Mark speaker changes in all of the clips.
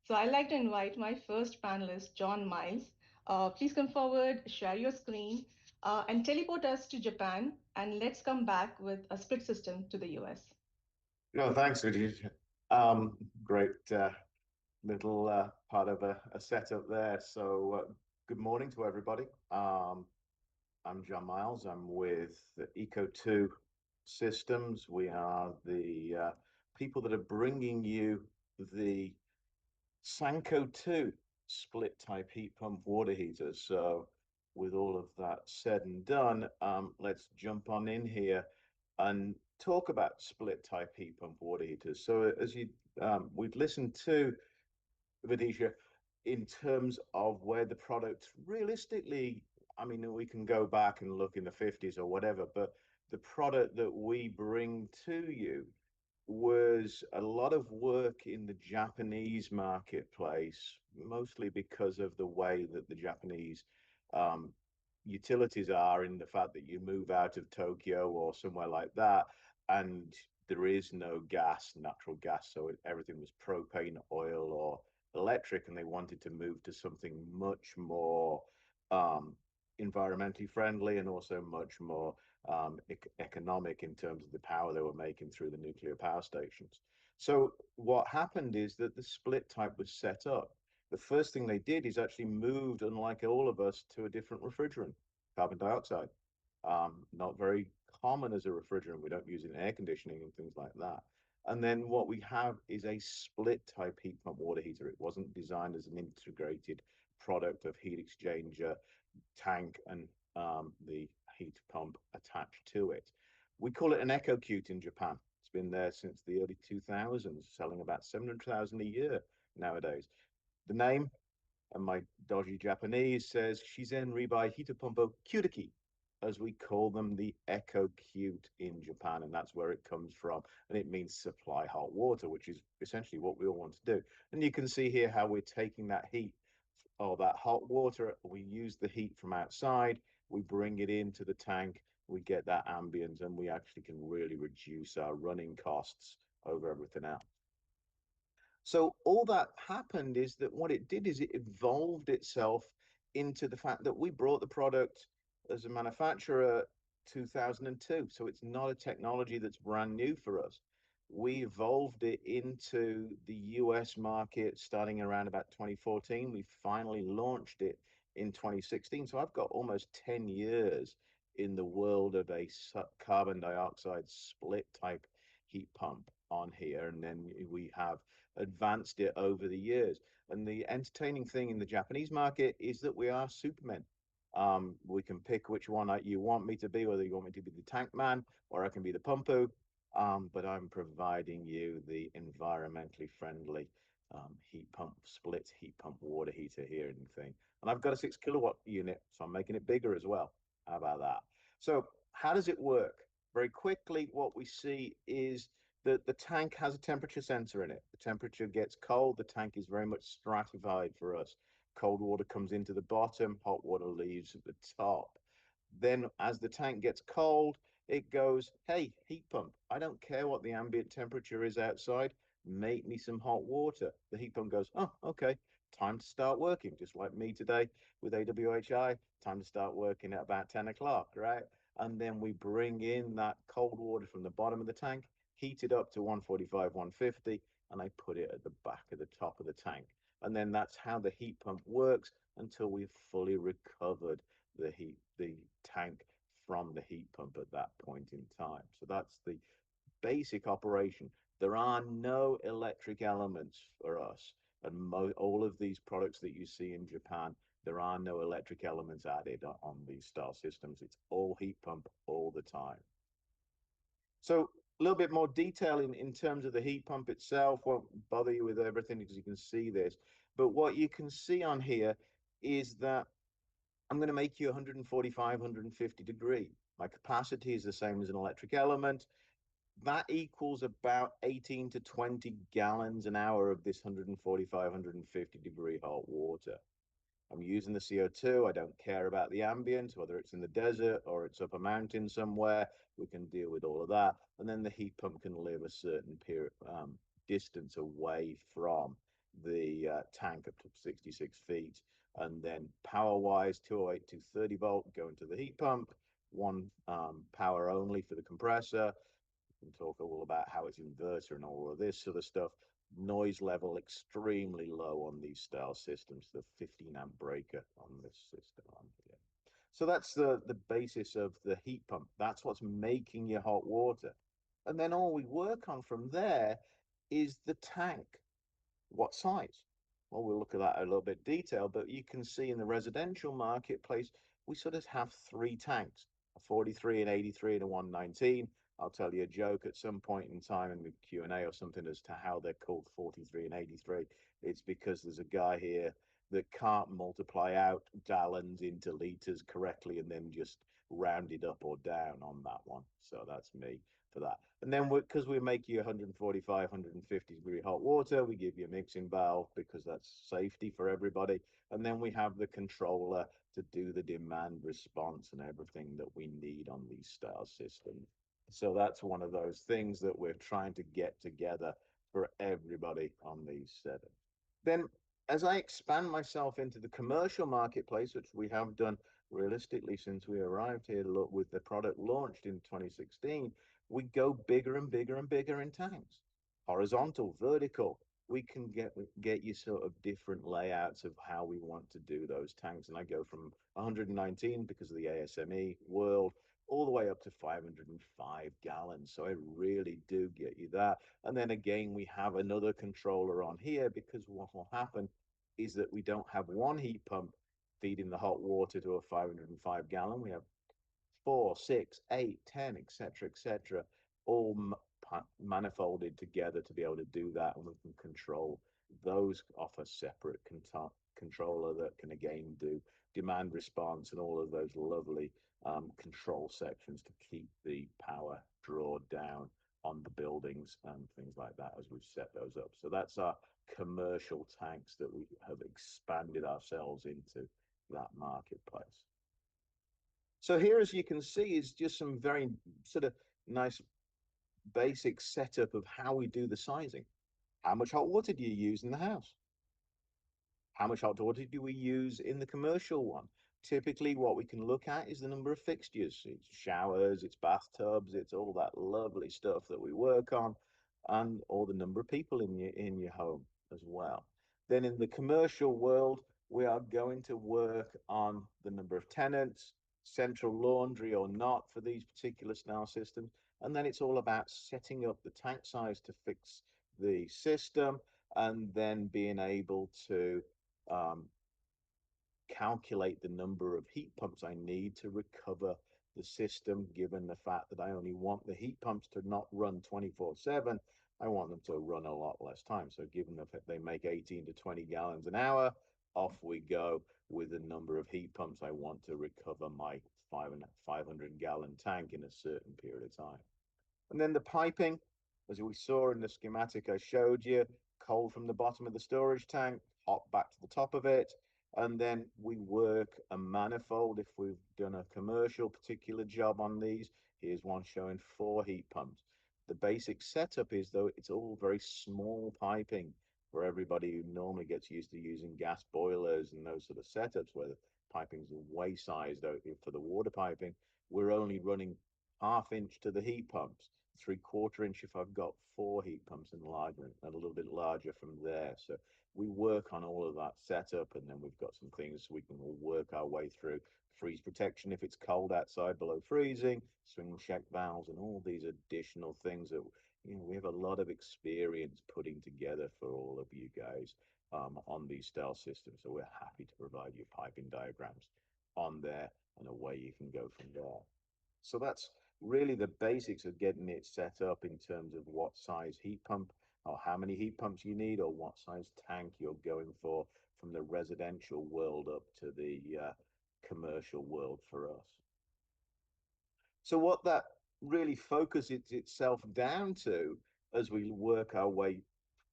Speaker 1: So I'd like to invite my first panelist, John Miles. Please come forward, share your screen, and teleport us to Japan, and let's come back with a split system to the US.
Speaker 2: No, thanks, Rajesh. Great little part of a setup there. Good morning to everybody. I'm John Miles. I'm with the ECO2 Systems. We are the people that are bringing you the SANCO2 split type heat pump water heaters. So, with all of that said and done, let's jump on in here and talk about split type heat pump water heaters. So, we've listened to Vidisha in terms of where the product realistically, I mean, we can go back and look in the 50s or whatever, but the product that we bring to you was a lot of work in the Japanese marketplace, mostly because of the way that the Japanese um, utilities are, in the fact that you move out of Tokyo or somewhere like that, and there is no gas, natural gas, so everything was propane, oil, or electric, and they wanted to move to something much more um, environmentally friendly and also much more economic in terms of the power they were making through the nuclear power stations. So what happened is that the split type was set up. The first thing they did is actually moved, unlike all of us, to a different refrigerant, carbon dioxide. Not very common as a refrigerant. We don't use it in air conditioning and things like that. And then what we have is a split type heat pump water heater. It wasn't designed as an integrated product of heat exchanger, tank, and the heat pump attached to it. We call it an ECO2 in Japan. It's been there since the early 2000s, selling about 700,000 a year nowadays. The name, and my dodgy Japanese, says Shizen Ribai Hitapumpo Kyutaki, as we call them, the ECO2 in Japan, and that's where it comes from. And it means supply hot water, which is essentially what we all want to do. And you can see here how we're taking that heat or that hot water, we use the heat from outside, we bring it into the tank, we get that ambient, and we actually can really reduce our running costs over everything else. So all that happened is that what it did is it evolved itself into the fact that we brought the product as a manufacturer 2002. So it's not a technology that's brand new for us. We evolved it into the US market starting around about 2014. We finally launched it in 2016. So I've got almost 10 years in the world of a carbon dioxide split type heat pump on here. And then we have advanced it over the years. And the entertaining thing in the Japanese market is that we are supermen. We can pick which one you want me to be, whether you want me to be the tank man or I can be the pumpu. But I'm providing you the environmentally friendly heat pump, split heat pump water heater here and thing. And I've got a 6 kilowatt unit, so I'm making it bigger as well. How about that? So how does it work? Very quickly, what we see is that the tank has a temperature sensor in it. The temperature gets cold, the tank is very much stratified for us. Cold water comes into the bottom, hot water leaves at the top. Then as the tank gets cold, it goes, hey, heat pump, I don't care what the ambient temperature is outside, make me some hot water. The heat pump goes, oh, okay, time to start working, just like me today with AWHI, time to start working at about 10 o'clock, right? And then we bring in that cold water from the bottom of the tank, heat it up to 145, 150, and I put it at the back of the top of the tank. And then that's how the heat pump works until we've fully recovered the tank from the heat pump at that point in time. So that's the basic operation. There are no electric elements for us. And all of these products that you see in Japan, there are no electric elements added on these style systems. It's all heat pump all the time. So a little bit more detail in terms of the heat pump itself. Won't bother you with everything because you can see this. But what you can see on here is that I'm going to make you 145, 150 degree. My capacity is the same as an electric element. That equals about 18 to 20 gallons an hour of this 145, 150 degree hot water. I'm using the CO2. I don't care about the ambient, whether it's in the desert or it's up a mountain somewhere. We can deal with all of that. And then the heat pump can live a certain period, distance away from the tank up to 66 feet. And then power wise, 208 230 volt going to the heat pump, one power only for the compressor. We can talk all about how it's inverter and all of this sort of stuff. Noise level extremely low on these style systems, the 15 amp breaker on this system on here. So that's the basis of the heat pump. That's what's making your hot water. And then all we work on from there is the tank. What size? Well, we'll look at that a little bit detail, but you can see in the residential marketplace, we sort of have three tanks, a 43, an 83, and a 119. I'll tell you a joke at some point in time in the Q&A or something as to how they're called 43 and 83. It's because there's a guy here that can't multiply out gallons into liters correctly and then just round it up or down on that one. So that's me for that. And then because we make you 145, 150 degree hot water, we give you a mixing valve because that's safety for everybody. And then we have the controller to do the demand response and everything that we need on these style systems. So that's one of those things that we're trying to get together for everybody on these settings. Then as I expand myself into the commercial marketplace, which we have done realistically since we arrived here with the product launched in 2016, we go bigger and bigger and bigger in tanks, horizontal, vertical. We can get you sort of different layouts of how we want to do those tanks. And I go from 119 because of the ASME world all the way up to 505 gallons. So I really do get you that. And then again, we have another controller on here because what will happen is that we don't have one heat pump feeding the hot water to a 505 gallon. We have 4, 6, 8, 10, etc., etc., all manifolded together to be able to do that, and we can control those off a separate controller that can again do demand response and all of those lovely control sections to keep the power draw down on the buildings and things like that as we've set those up. So that's our commercial tanks that we have expanded ourselves into that marketplace. So here, as you can see, is just some very sort of nice basic setup of how we do the sizing. How much hot water do you use in the house? How much hot water do we use in the commercial one? Typically, what we can look at is the number of fixtures. It's showers, it's bathtubs, it's all that lovely stuff that we work on, and or the number of people in your home as well. Then in the commercial world, we are going to work on the number of tenants, central laundry or not for these particular style systems. And then it's all about setting up the tank size to fix the system and then being able to um, calculate the number of heat pumps I need to recover the system, given the fact that I only want the heat pumps to not run 24/7. I want them to run a lot less time. So given the fact they make 18 to 20 gallons an hour, off we go with the number of heat pumps I want to recover my 500-gallon tank in a certain period of time. And then the piping, as we saw in the schematic I showed you, cold from the bottom of the storage tank, hot back to the top of it. And then we work a manifold if we've done a commercial particular job on these. Here's one showing 4 heat pumps. The basic setup is, though, it's all very small piping for everybody who normally gets used to using gas boilers and those sort of setups where the piping's way sized out for the water piping. We're only running 1/2 inch to the heat pumps, 3/4 inch if I've got 4 heat pumps and larger, and a little bit larger from there. So we work on all of that setup, and then we've got some things we can all work our way through. Freeze protection if it's cold outside below freezing, swing check valves, and all these additional things that we have a lot of experience putting together for all of you guys on these style systems. So we're happy to provide you piping diagrams on there, and away you can go from there. So that's really the basics of getting it set up in terms of what size heat pump or how many heat pumps you need or what size tank you're going for from the residential world up to the commercial world for us. So what that really focuses itself down to as we work our way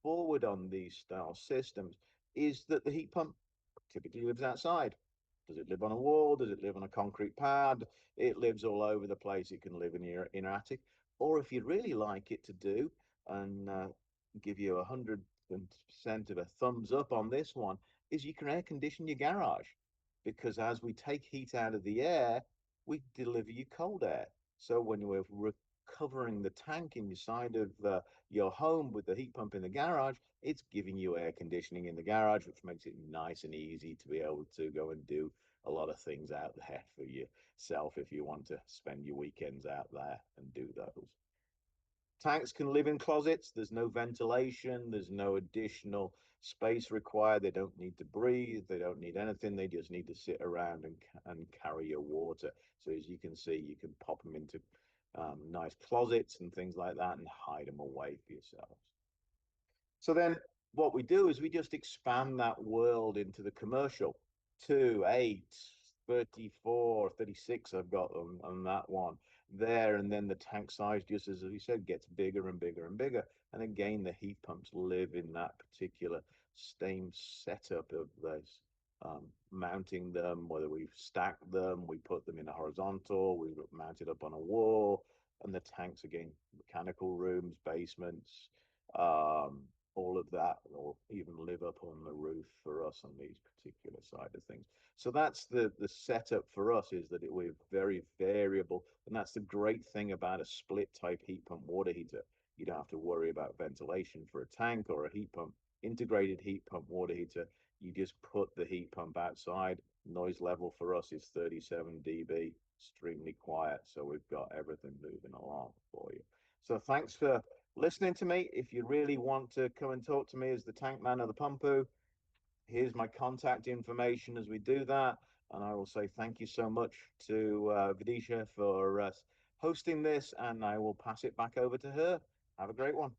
Speaker 2: forward on these style systems is that the heat pump typically lives outside. Does it live on a wall? Does it live on a concrete pad? It lives all over the place. It can live in your inner attic. Or if you'd really like it to do and give you 100 100% of a thumbs up on this one, is you can air condition your garage, because as we take heat out of the air, we deliver you cold air. So when we're recovering the tank inside of your home with the heat pump in the garage, it's giving you air conditioning in the garage, which makes it nice and easy to be able to go and do a lot of things out there for yourself if you want to spend your weekends out there and do those. Tanks can live in closets. There's no ventilation. There's no additional space required. They don't need to breathe. They don't need anything. They just need to sit around and carry your water. So as you can see, you can pop them into nice closets and things like that and hide them away for yourselves. So then what we do is we just expand that world into the commercial. 2, 8, 34, 36, I've got them on that one there. And then the tank size, just as we said, gets bigger and bigger and bigger. And again, the heat pumps live in that particular same setup of this. Mounting them, whether we've stacked them, we put them in a horizontal, we mounted up on a wall, and the tanks again, mechanical rooms, basements, um, all of that, or even live up on the roof for us on these particular side of things. So that's the setup for us, is that we're very variable, and that's the great thing about a split type heat pump water heater. You don't have to worry about ventilation for a tank or a heat pump. Integrated heat pump water heater, you just put the heat pump outside. Noise level for us is 37 dB, extremely quiet, so we've got everything moving along for you. So thanks for listening to me. If you really want to come and talk to me as the tank man of the Pumpu, here's my contact information as we do that. And I will say thank you so much to Vidisha for hosting this, and I will pass it back over to her. Have a great one.